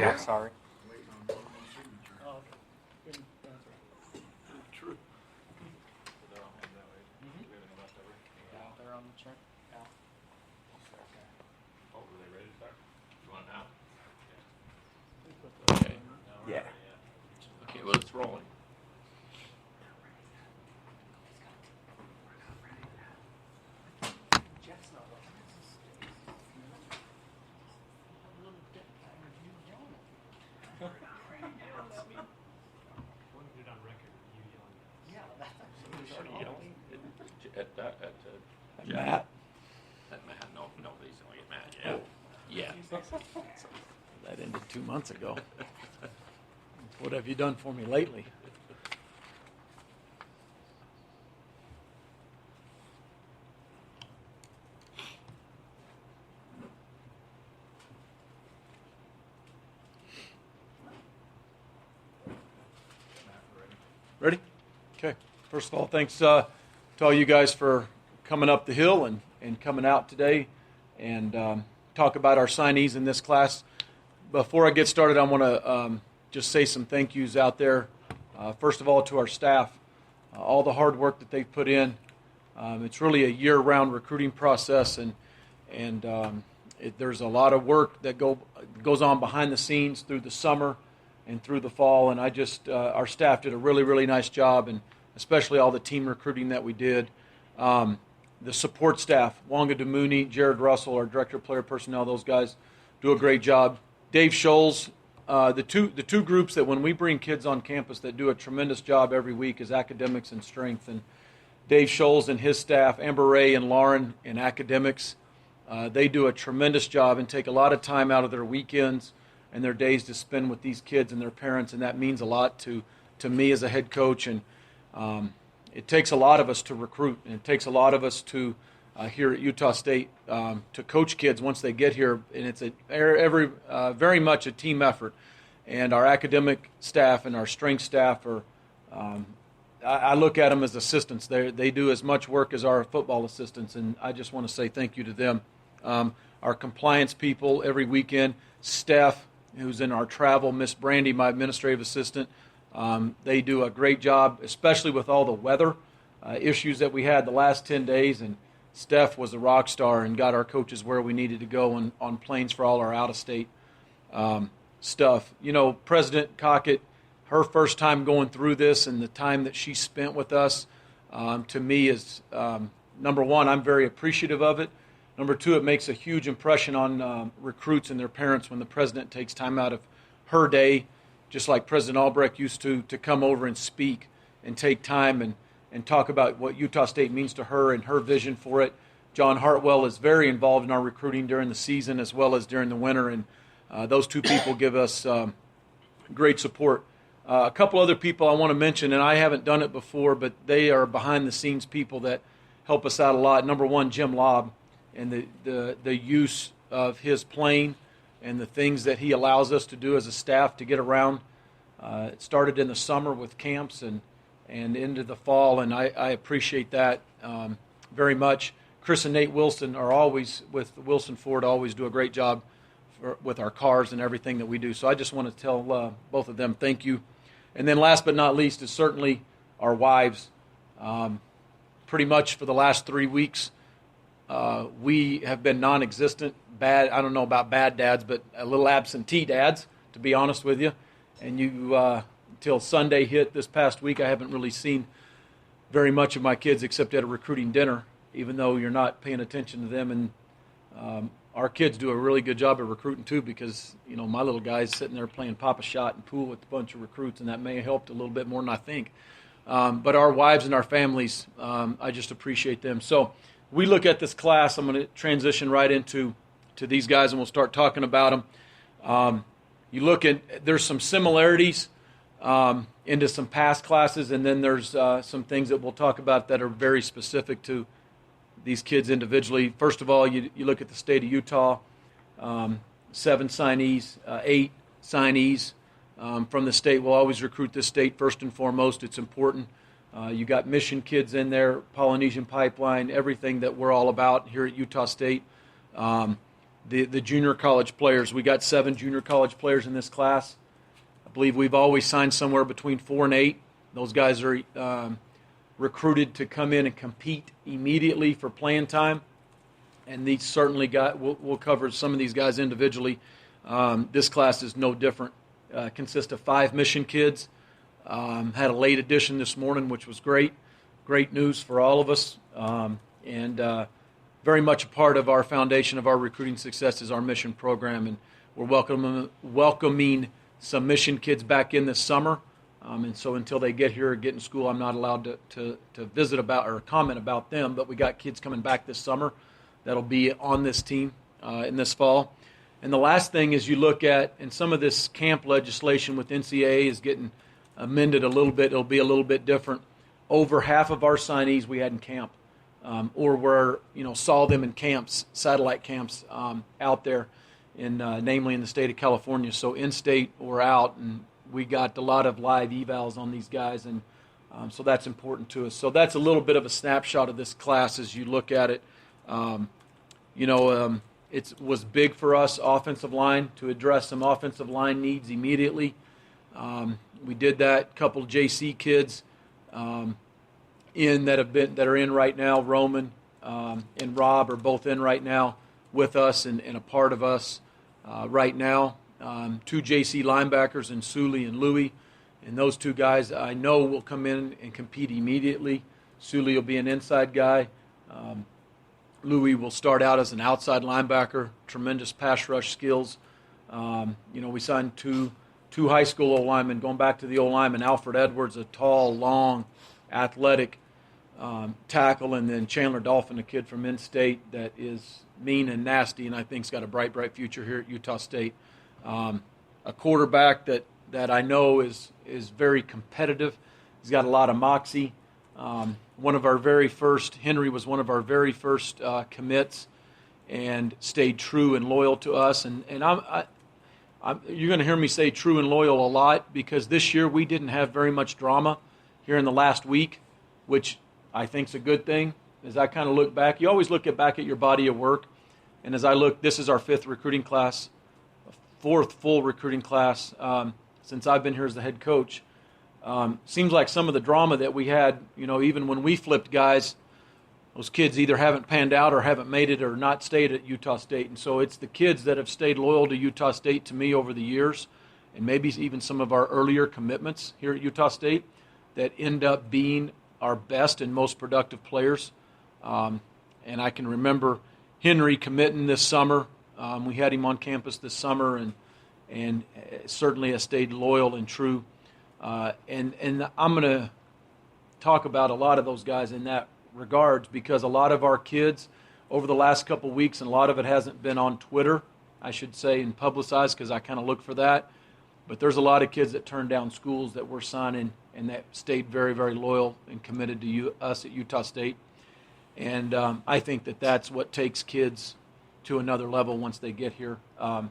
Yeah, sorry. Oh, okay. True. Out there on the check. Out. Oh, were they ready to start? You want now? Okay. Yeah. Okay, well, it's rolling. Jeff's not looking. Yeah, that's He's already yelling. At Matt, At Matt, no, nobody's yelling at Matt, yeah. Yeah. that ended 2 months ago. What have you done for me lately? Ready? Okay. First of all, thanks to all you guys for coming up the hill and coming out today and talk about our signees in this class. Before I get started, I want to just say some thank yous out there. First of all, to our staff, all the hard work that they've put in. It's really a year-round recruiting process, and there's a lot of work that goes on behind the scenes through the summer and through the fall. And our staff did a really, really nice job, and especially all the team recruiting that we did. The support staff, Wanga Damuni, Jared Russell, our Director of Player Personnel, those guys do a great job. Dave Scholes, the two groups that when we bring kids on campus that do a tremendous job every week is academics and strength. And Dave Scholes and his staff, Amber Ray and Lauren in academics, they do a tremendous job and take a lot of time out of their weekends and their days to spend with these kids and their parents, and that means a lot to me as a head coach. And it takes a lot of us to recruit, and it takes a lot of us to here at Utah State to coach kids once they get here, and it's very much a team effort. And our academic staff and our strength staff are, I look at them as assistants. They do as much work as our football assistants, and I just want to say thank you to them. Our compliance people every weekend, Steph, who's in our travel, Miss Brandy, my administrative assistant, they do a great job, especially with all the weather issues that we had the last 10 days, and Steph was a rock star and got our coaches where we needed to go on planes for all our out-of-state stuff. You know, President Cockett, her first time going through this and the time that she spent with us, to me is, number one, I'm very appreciative of it. Number two, it makes a huge impression on recruits and their parents when the president takes time out of her day, just like President Albrecht used to come over and speak and take time and talk about what Utah State means to her and her vision for it. John Hartwell is very involved in our recruiting during the season as well as during the winter, and those two people give us great support. A couple other people I want to mention, and I haven't done it before, but they are behind-the-scenes people that help us out a lot. Number one, Jim Lobb, and the use of his plane and the things that he allows us to do as a staff to get around. It started in the summer with camps and into the fall, and I appreciate that very much. Chris and Nate Wilson are always, with Wilson Ford, always do a great job with our cars and everything that we do. So I just want to tell both of them thank you. And then last but not least is certainly our wives. Pretty much for the last 3 weeks, we have been non-existent. Bad, I don't know about bad dads, but a little absentee dads, to be honest with you. And until Sunday hit this past week, I haven't really seen very much of my kids except at a recruiting dinner, even though you're not paying attention to them. And our kids do a really good job of recruiting too, because my little guy's sitting there playing Papa Shot and pool with a bunch of recruits, and that may have helped a little bit more than I think. But our wives and our families, I just appreciate them. So we look at this class. I'm going to transition right into these guys, and we'll start talking about them. You look at, there's some similarities into some past classes, and then there's some things that we'll talk about that are very specific to these kids individually. First of all, you look at the state of Utah, 7 signees, 8 signees from the state. We'll always recruit this state first and foremost. It's important. You got mission kids in there, Polynesian Pipeline, everything that we're all about here at Utah State. the junior college players. We got 7 junior college players in this class. I believe we've always signed somewhere between 4 and 8. Those guys are recruited to come in and compete immediately for playing time. And these certainly we'll cover some of these guys individually. This class is no different. Consists of 5 mission kids. Had a late addition this morning, which was great. Great news for all of us. And very much a part of our foundation of our recruiting success is our mission program. And we're welcoming some mission kids back in this summer. And so until they get here or get in school, I'm not allowed to visit about or comment about them. But we got kids coming back this summer that'll be on this team in this fall. And the last thing is you look at, and some of this camp legislation with NCAA is getting amended a little bit. It'll be a little bit different. Over half of our signees we had in camp, or saw them in camps, satellite camps out there, namely in the state of California. So in-state or out, and we got a lot of live evals on these guys, and so that's important to us. So that's a little bit of a snapshot of this class as you look at it. It was big for us, offensive line, to address some offensive line needs immediately. We did that. A couple of JC kids that are in right now. Roman and Rob are both in right now with us and a part of us right now. 2 JC linebackers in Sully and Louie, and those 2 guys I know will come in and compete immediately. Sully will be an inside guy. Louie will start out as an outside linebacker, tremendous pass rush skills. We signed two high school O-linemen, going back to the O-lineman, Alfred Edwards, a tall, long, athletic tackle, and then Chandler Dolphin, a kid from in-state that is mean and nasty, and I think's got a bright, bright future here at Utah State. A quarterback that I know is very competitive. He's got a lot of moxie. Henry was one of our very first commits and stayed true and loyal to us. And you're going to hear me say true and loyal a lot because this year we didn't have very much drama here in the last week, which I think is a good thing. As I kind of look back, you always look back at your body of work. And as I look, this is our 5th recruiting class, 4th full recruiting class since I've been here as the head coach. Seems like some of the drama that we had, even when we flipped guys, those kids either haven't panned out or haven't made it or not stayed at Utah State. And so it's the kids that have stayed loyal to Utah State to me over the years, and maybe even some of our earlier commitments here at Utah State that end up being our best and most productive players. And I can remember Henry committing this summer. We had him on campus this summer, and certainly has stayed loyal and true. And I'm going to talk about a lot of those guys in that regards because a lot of our kids over the last couple of weeks, and a lot of it hasn't been on Twitter, I should say, and publicized because I kind of look for that. But there's a lot of kids that turned down schools that we're signing and that stayed very, very loyal and committed to us at Utah State. And I think that's what takes kids to another level once they get here. A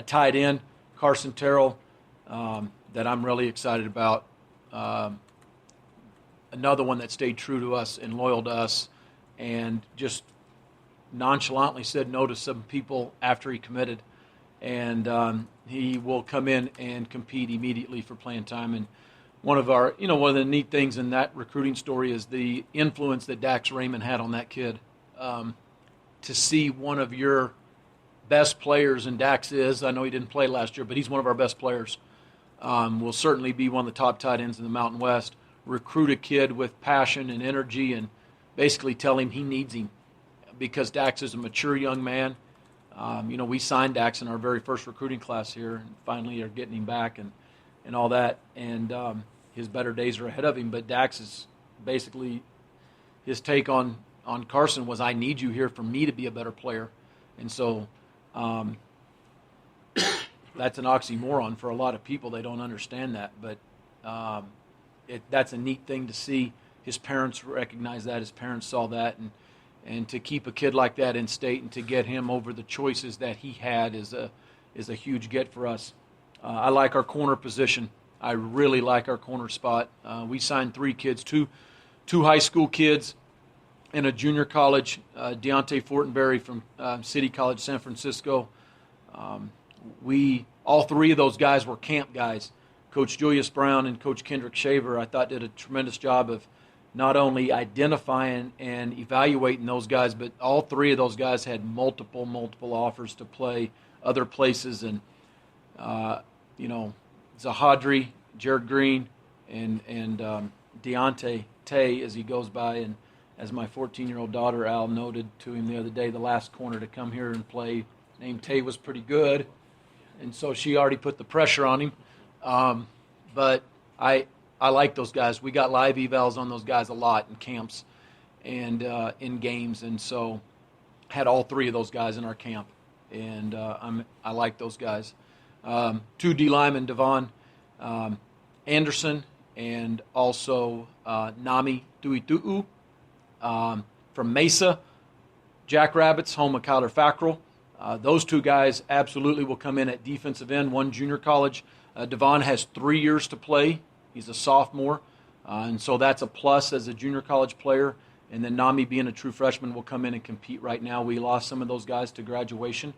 tight end, Carson Terrell, that I'm really excited about. Another one that stayed true to us and loyal to us and just nonchalantly said no to some people after he committed. And he will come in and compete immediately for playing time. And one of the neat things in that recruiting story is the influence that Dax Raymond had on that kid. To see one of your best players, and Dax is, I know he didn't play last year, but he's one of our best players. Will certainly be one of the top tight ends in the Mountain West. Recruit a kid with passion and energy and basically tell him he needs him because Dax is a mature young man. We signed Dax in our very first recruiting class here and finally are getting him back and all that. And his better days are ahead of him. But Dax is basically, his take on Carson was, I need you here for me to be a better player. And so that's an oxymoron for a lot of people. They don't understand that. But that's a neat thing to see. His parents recognize that. His parents saw that. And to keep a kid like that in state and to get him over the choices that he had is a huge get for us. I like our corner position. I really like our corner spot. We signed 3 kids, two high school kids, in a junior college, Deontay Fortenberry from City College, San Francisco. All three of those guys were camp guys. Coach Julius Brown and Coach Kendrick Shaver, I thought, did a tremendous job of not only identifying and evaluating those guys, but all three of those guys had multiple offers to play other places. And, Zahadri, Jared Green, and Deontay Tay, as he goes by, and as my 14-year-old daughter, Al, noted to him the other day, the last corner to come here and play, named Tay, was pretty good. And so she already put the pressure on him. But I like those guys. We got live evals on those guys a lot in camps and in games. And so had all three of those guys in our camp. And I like those guys. Two D linemen, Devon Anderson and also Nami Duitu'u from Mesa, Jackrabbits, home of Kyler Fackrell. Those two guys absolutely will come in at defensive end, one junior college. Devon has 3 years to play. He's a sophomore, and so that's a plus as a junior college player. And then Nami, being a true freshman, will come in and compete right now. We lost some of those guys to graduation,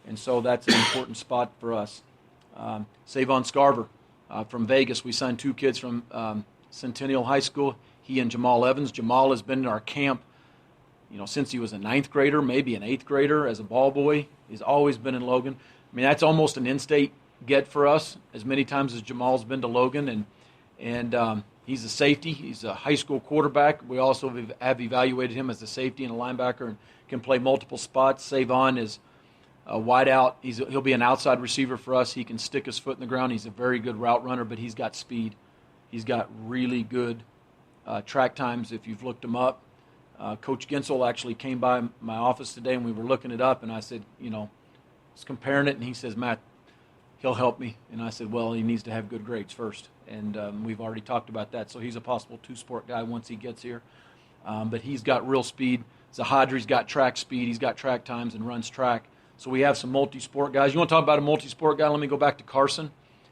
and so that's an important spot for us. Savon Scarver from Vegas. We signed two kids from Centennial High School, he and Jamal Evans. Jamal has been in our camp since he was a 9th grader, maybe an 8th grader as a ball boy. He's always been in Logan. I mean, that's almost an in-state get for us, as many times as Jamal's been to Logan. And he's a safety. He's a high school quarterback. We also have evaluated him as a safety and a linebacker and can play multiple spots. Savon is a wide out. He'll be an outside receiver for us. He can stick his foot in the ground. He's a very good route runner, but he's got speed. He's got really good track times if you've looked him up. Coach Gensel actually came by my office today, and we were looking it up, and I said, was comparing it, and he says, Matt, he'll help me. And I said, well, he needs to have good grades first. And we've already talked about that. So he's a possible two-sport guy once he gets here. But he's got real speed. Zahadri's got track speed. He's got track times and runs track. So we have some multi-sport guys. You want to talk about a multi-sport guy? Let me go back to Carson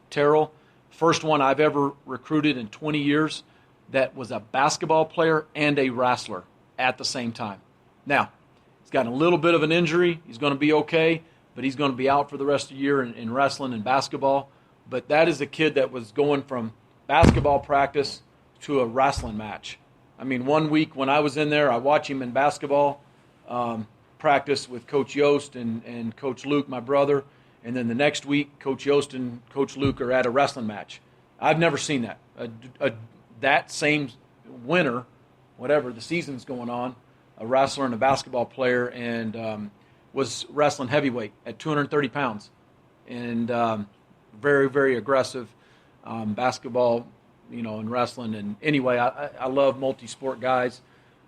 Terrell. First one I've ever recruited in 20 years that was a basketball player and a wrestler at the same time. Now, he's got a little bit of an injury. He's going to be okay, but he's going to be out for the rest of the year in wrestling and basketball. But that is a kid that was going from basketball practice to a wrestling match. I mean, 1 week when I was in there, I watched him in basketball practice with Coach Yost and Coach Luke, my brother. And then the next week, Coach Yost and Coach Luke are at a wrestling match. I've never seen that. That same winter, whatever the season's going on, a wrestler and a basketball player, and was wrestling heavyweight at 230 pounds. And very, very aggressive basketball, and wrestling. And anyway, I love multi-sport guys.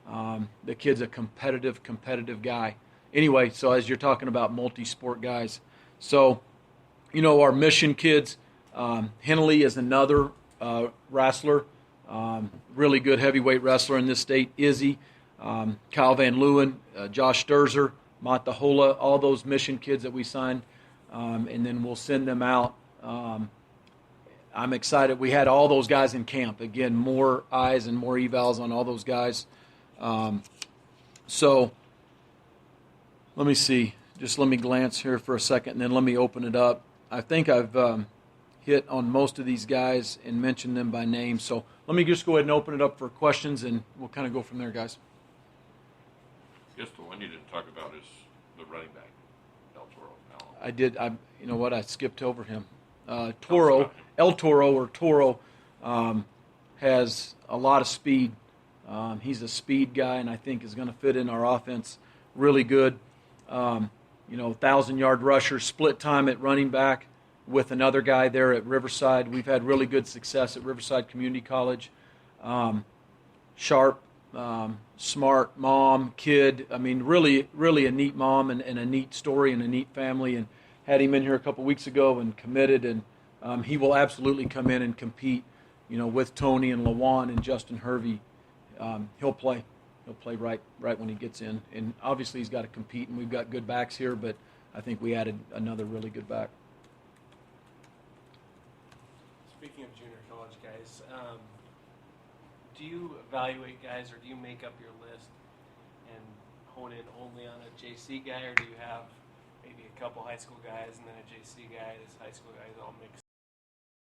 The kid's a competitive guy. Anyway, so as you're talking about multi-sport guys, so, our mission kids, Henley is another wrestler, really good heavyweight wrestler in this state. Izzy, Kyle Van Leeuwen, Josh Sturzer, Matt Tahola, all those mission kids that we signed, and then we'll send them out. I'm excited. We had all those guys in camp. Again, more eyes and more evals on all those guys. So let me see. Just let me glance here for a second, and then let me open it up. I think I've hit on most of these guys and mentioned them by name. So let me just go ahead and open it up for questions, and we'll kind of go from there, guys. I guess the one you didn't talk about is the running back, El Toro. I did. You know what? I skipped over him. Toro, El Toro, or Toro, has a lot of speed. He's a speed guy, and I think is going to fit in our offense really good. 1,000-yard rusher, split time at running back with another guy there at Riverside. We've had really good success at Riverside Community College. Sharp, smart mom, kid. I mean, really, really a neat mom and a neat story and a neat family. And had him in here a couple weeks ago and committed. And he will absolutely come in and compete, with Tony and Lawan and Justin Hervey. He'll play. He'll play right when he gets in. And obviously he's got to compete, and we've got good backs here, but I think we added another really good back. Speaking of junior college guys, do you evaluate guys, or do you make up your list hone in only on a JC guy, or do you have maybe a couple high school guys and then a JC guy, this high school guys all mixed